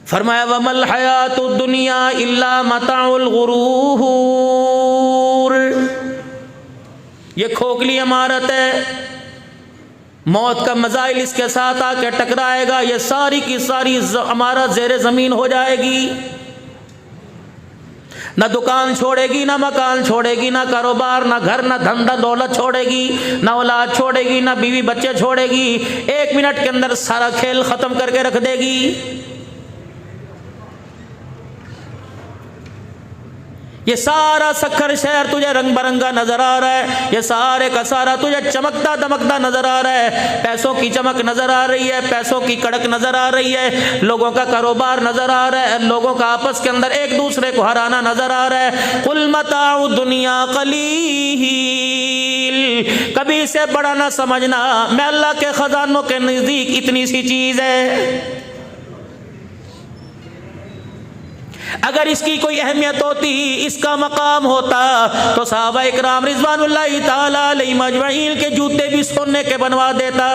फरमाया वमल हयातुद दुनिया इल्ला मताउल गुरूर, ये खोखली इमारत है, मौत का मज़ाइल इसके साथ आके टकराएगा, ये सारी की सारी इमारत ज़ेरे ज़मीन हो जाएगी। ना दुकान छोड़ेगी, ना मकान छोड़ेगी, ना कारोबार, ना घर, ना धंधा दौलत छोड़ेगी, ना औलाद छोड़ेगी, ना बीवी बच्चे छोड़ेगी। 1 मिनट के अंदर सारा खेल ख़त्म करके रख देगी। ये सारा सखर शहर तुझे रंग बरंगा नजर आ रहा है, ये सारे का सारा तुझे चमकता दमकता नजर आ रहा है। पैसों की चमक नजर आ रही है, पैसों की कड़क नजर आ रही है, लोगों का कारोबार नजर आ रहा है, लोगों का आपस के अंदर एक दूसरे को हराना नजर आ रहा है। कुल मताउ दुनिया कलील, कभी इसे बड़ा ना समझना, मैं अल्लाह के खजानों के नजदीक इतनी सी चीज है। अगर इसकी कोई अहमियत होती, इसका मकाम होता, तो सहाबा इकराम रिज़वानुल्लाहि ताला अलैहिम अजमईन के जूते भी सोने के बनवा देता।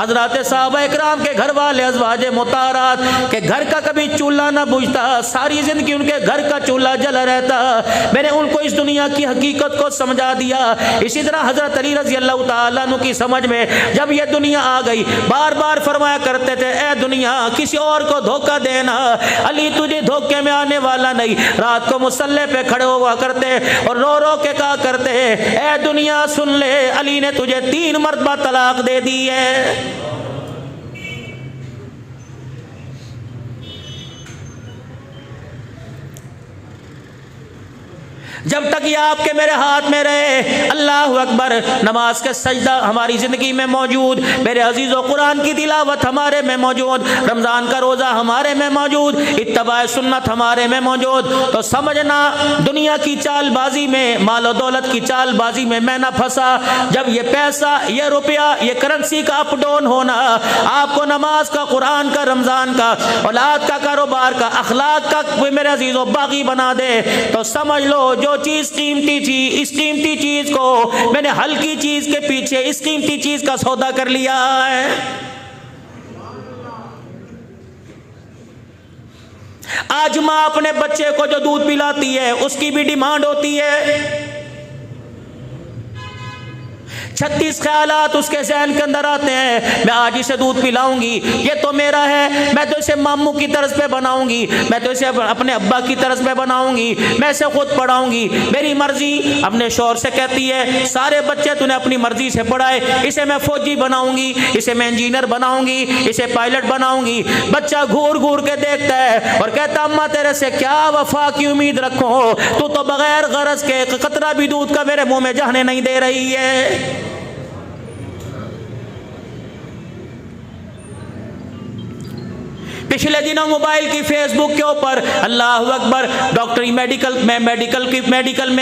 हज़रात सहाबा इकराम के घर वाले अज़वाजे मुताहरात के घर का कभी चूल्हा ना बुझता, सारी ज़िंदगी उनके घर का चूल्हा जला रहता। मैंने उनको इस दुनिया की हकीकत को समझा दिया। इसी तरह हज़रत अली रज़ी अल्लाह ताला अन्हु की समझ में जब यह दुनिया आ गई, बार बार फरमाया करते थे, ए दुनिया किसी और को धोखा देना, अली तुझे धोखे में आने वाला नहीं। रात को मुसल्ले पे खड़े हुआ करते और रो रो के कहा करते, ए दुनिया सुन ले, अली ने तुझे 3 मरतबा तलाक दे दी है। जब तक ये आपके मेरे हाथ में रहे, अल्लाह अकबर, नमाज के सजदा हमारी ज़िंदगी में मौजूद, मेरे अजीज़ों कुरान की तिलावत हमारे में मौजूद, रमज़ान का रोज़ा हमारे में मौजूद, इत्तबाए सुन्नत हमारे में मौजूद, तो समझना दुनिया की चालबाजी में, मालो दौलत की चालबाजी में मैं ना फंसा। जब ये पैसा, ये रुपया, ये करेंसी का अप डाउन होना आपको नमाज का, कुरान का, रमज़ान का, औलाद का, कारोबार का, अखलाक का मेरे अजीज़ों बागी बना दे, तो समझ लो जो चीज कीमती थी, इस कीमती चीज को मैंने हल्की चीज के पीछे इस कीमती चीज का सौदा कर लिया है। आज मां अपने बच्चे को जो दूध पिलाती है उसकी भी डिमांड होती है। 36 ख्यालात उसके ज़हन के अंदर आते हैं, मैं आज इसे दूध पिलाऊंगी, ये तो मेरा है, मैं तो इसे मामू की तरस पे बनाऊंगी, मैं तो इसे अपने अब्बा की तरस पे बनाऊंगी, मैं इसे खुद पढ़ाऊंगी, मेरी मर्जी। अपने शौहर से कहती है, सारे बच्चे तूने अपनी मर्जी से पढ़ाए, इसे मैं फौजी बनाऊंगी, इसे मैं इंजीनियर बनाऊंगी, इसे पायलट बनाऊंगी। बच्चा घूर घूर के देखता है और कहता, अम्मा तेरे से क्या वफा की उम्मीद रखूं, तू तो बगैर गरज के कतरा भी दूध का मेरे मुंह में जाने नहीं दे रही है। पिछले दिनों मोबाइल की फेसबुक के ऊपर, अल्लाह अकबर, डॉक्टरी मेडिकल में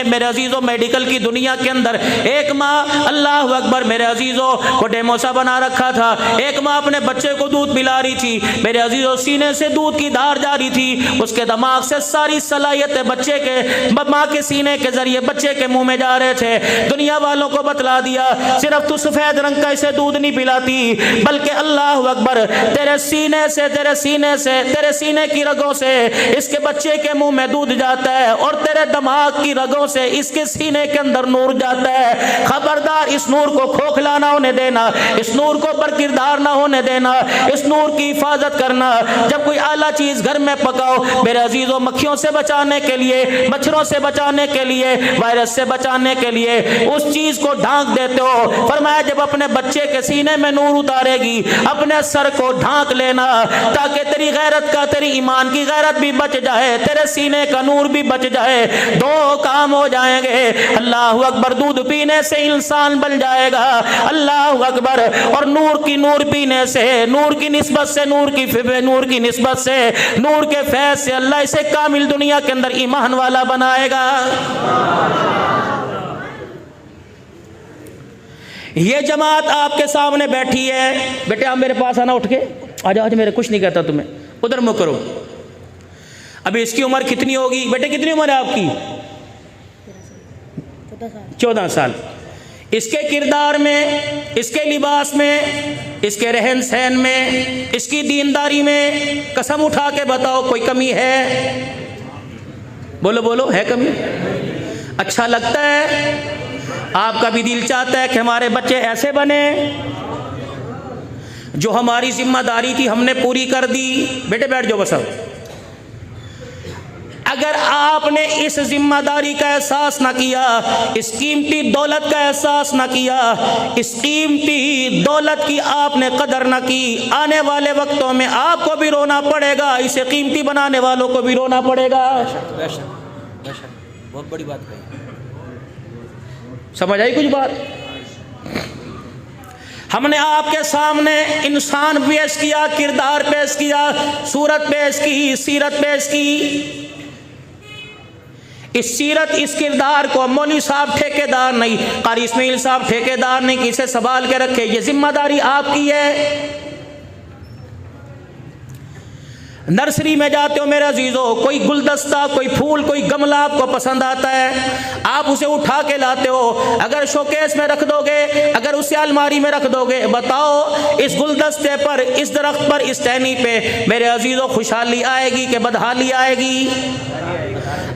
मेरे अजीज़ों, मेडिकल की दुनिया के अंदर एक माँ, अल्लाह अकबर मेरे अजीज़ों, को डेमोसा बना रखा था। एक माँ अपने बच्चे को दूध पिला रही थी, मेरे अजीज़ों सीने से दूध की धार जा रही थी, उसके दिमाग से सारी सलाहियतें बच्चे के, माँ के सीने के जरिए बच्चे के मुंह में जा रहे थे। दुनिया वालों को बतला दिया, सिर्फ तू सफेद रंग का इसे दूध नहीं पिलाती, बल्कि अल्लाह अकबर तेरे सीने से, तेरे सीने की रगों से इसके बच्चे के मुंह में दूध जाता है और तेरे दिमाग की रगों से इसके सीने के अंदर नूर जाता है। खबरदार, इस नूर को खोखला ना होने देना, इस नूर को बरकिरदार ना होने देना, इस नूर की हिफाजत करना। जब कोई आला चीज घर में पकाओ, मेरे अजीजों, मक्खियों से बचाने के लिए, मच्छरों से बचाने के लिए, वायरस से बचाने के लिए उस चीज को ढांक देते हो। फरमाया जब अपने बच्चे के सीने में नूर उतारेगी, अपने सर को ढांक लेना, ताकि तेरी गैरत का, तेरी ईमान की गैरत भी बच जाए, तेरे सीने का नूर भी बच जाए। 2 काम हो जाएंगे, अल्लाह अकबर, दूध पीने से इंसान बन जाएगा, अल्लाह अकबर, और नूर पीने से, नूर की निस्बत से, नूर की निस्बत से, नूर के फैज से अल्लाह इसे कामिल दुनिया के अंदर ईमान वाला बनाएगा। ये जमात आपके सामने बैठी है, बेटे आप मेरे पास आना, उठ के आजा, आज मेरे कुछ नहीं कहता तुम्हें, उधर मुँह करो। अभी इसकी उम्र कितनी होगी बेटे, कितनी उम्र है आपकी? 14 साल। इसके किरदार में, इसके लिबास में, इसके रहन सहन में, इसकी दीनदारी में कसम उठा के बताओ कोई कमी है? बोलो बोलो, है कमी? अच्छा लगता है? आपका भी दिल चाहता है कि हमारे बच्चे ऐसे बने? जो हमारी जिम्मेदारी थी हमने पूरी कर दी। बेटे बैठ जाओ बस। अब अगर आपने इस जिम्मेदारी का एहसास ना किया, इस कीमती दौलत का एहसास ना किया, इस कीमती दौलत की आपने कदर ना की, आने वाले वक्तों में आपको भी रोना पड़ेगा, इसे कीमती बनाने वालों को भी रोना पड़ेगा। बहुत बड़ी बात कही, समझ आई कुछ बात? हमने आपके सामने इंसान पेश किया, किरदार पेश किया, सूरत पेश की, सीरत पेश की। इस सीरत, इस किरदार को मौलवी साहब ठेकेदार नहीं, कारी इस्माइल साहब ठेकेदार नहीं, किसे संभाल के रखे, ये जिम्मेदारी आपकी है। नर्सरी में जाते हो मेरे अजीजों, कोई गुलदस्ता, कोई फूल, कोई गमला आपको पसंद आता है, आप उसे उठा के लाते हो। अगर शोकेस में रख दोगे, अगर उसे अलमारी में रख दोगे, बताओ इस गुलदस्ते पर, इस दरख्त पर, इस टहनी पे मेरे अजीजों खुशहाली आएगी कि बदहाली आएगी?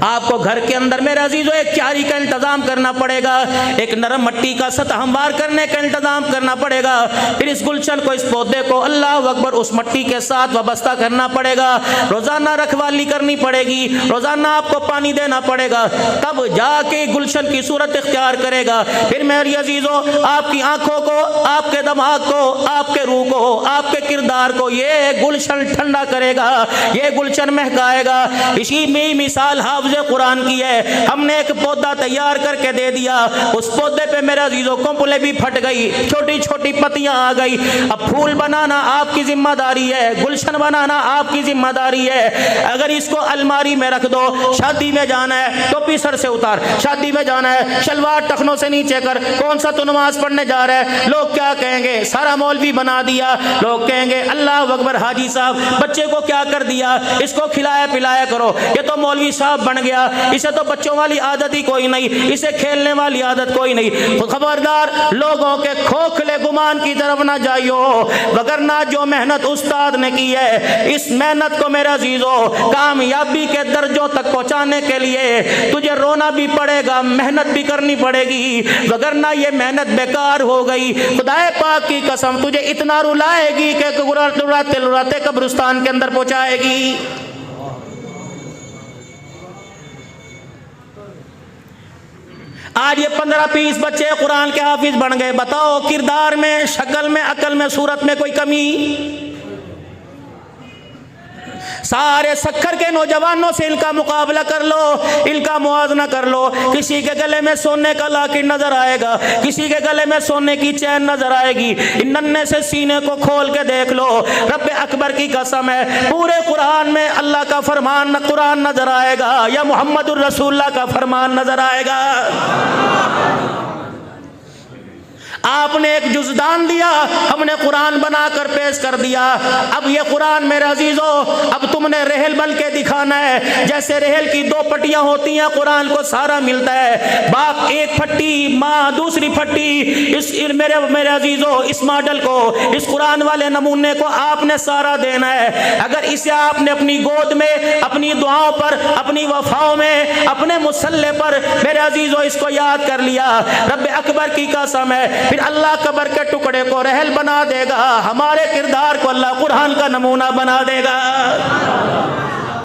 आपको घर के अंदर मेरे अजीजों एक क्यारी का इंतजाम करना पड़ेगा, एक नरम मट्टी का सतह हमवार करने का इंतजाम करना पड़ेगा, फिर इस गुलशन को, इस पौधे को अल्लाह अकबर उस मट्टी के साथ वाबस्ता करना पड़ेगा, रोजाना रखवाली करनी पड़ेगी, रोजाना आपको पानी देना पड़ेगा, तब जाके गुलशन की सूरत इख्तियार करेगा। फिर मेरे अजीजों आपकी आंखों को, आपके दिमाग को, आपके रूह को, आपके किरदार को ये गुलशन ठंडा करेगा, ये गुलशन महकाएगा। इसी में मिसाल हाफिज़ कुरान की है। हमने एक पौधा तैयार करके दे दिया, उस पौधे पे मेरे अजीजों कंपले भी फट गई, छोटी छोटी पत्तियां आ गई। अब फूल बनाना आपकी जिम्मेदारी है, गुलशन बनाना आपकी जिम्मेदारी है। अगर इसको अलमारी में रख दो, शादी में जाना है टोपी सर से उतार, शादी में जाना है शलवार टखनों से नीचे कर, कौन सा तो नमाज पढ़ने जा रहा है, लोग क्या कहेंगे, सारा मौलवी बना दिया, लोग कहेंगे अल्लाह अकबर हाजी साहब बच्चे को क्या कर दिया, इसको खिलाया पिलाया करो, ये तो मौलवी साहब बन गया, इसे तो बच्चों वाली आदत ही कोई नहीं, इसे खेलने वाली आदत कोई नहीं। तो खबरदार लोगों के खोखले गुमान की तरफ ना जाइयो, वगरना जो मेहनत उस्ताद ने की है, इस मेहनत को मेरे अजीजों कामयाबी के दर्जों तक पहुंचाने के लिए तुझे रोना भी पड़ेगा, मेहनत भी करनी पड़ेगी, वगरना ये मेहनत बेकार हो गई। खुदाए पाक की कसम तुझे इतना रुलाएगी कि रुलाते रुलाते कब्रिस्तान के अंदर पहुंचाएगी। आज ये 15-20 बच्चे कुरान के हाफिज बन गए, बताओ किरदार में, शक्ल में, अकल में, सूरत में कोई कमी? सारे सखर के नौजवानों से इनका मुकाबला कर लो, इनका मुआवजा कर लो। किसी के गले में सोने का लॉकेट नजर आएगा, किसी के गले में सोने की चैन नजर आएगी, इन नन्हे से सीने को खोल के देख लो, रब अकबर की कसम है पूरे कुरान में अल्लाह का फरमान कुरान नजर आएगा या मुहम्मदुर रसूलुल्लाह का फरमान नजर आएगा। आपने एक जुज़दान दिया, हमने कुरान बनाकर पेश कर दिया। अब ये कुरान मेरे अजीजों, अब तुमने रेहल बन के दिखाना है। जैसे रेहल की 2 पट्टियां होती हैं, कुरान को सारा मिलता है, बाप एक फट्टी, माँ दूसरी फट्टी। इस मेरे अजीजों, इस मॉडल को, इस कुरान वाले नमूने को आपने सारा देना है। अगर इसे आपने अपनी गोद में, अपनी दुआओं पर, अपनी वफाओं में, अपने मुसल्ले पर मेरे अजीजों इसको याद कर लिया, रब अकबर की कसम है फिर अल्लाह कब्र के टुकड़े को रहल बना देगा, हमारे किरदार को अल्लाह कुरान का नमूना बना देगा।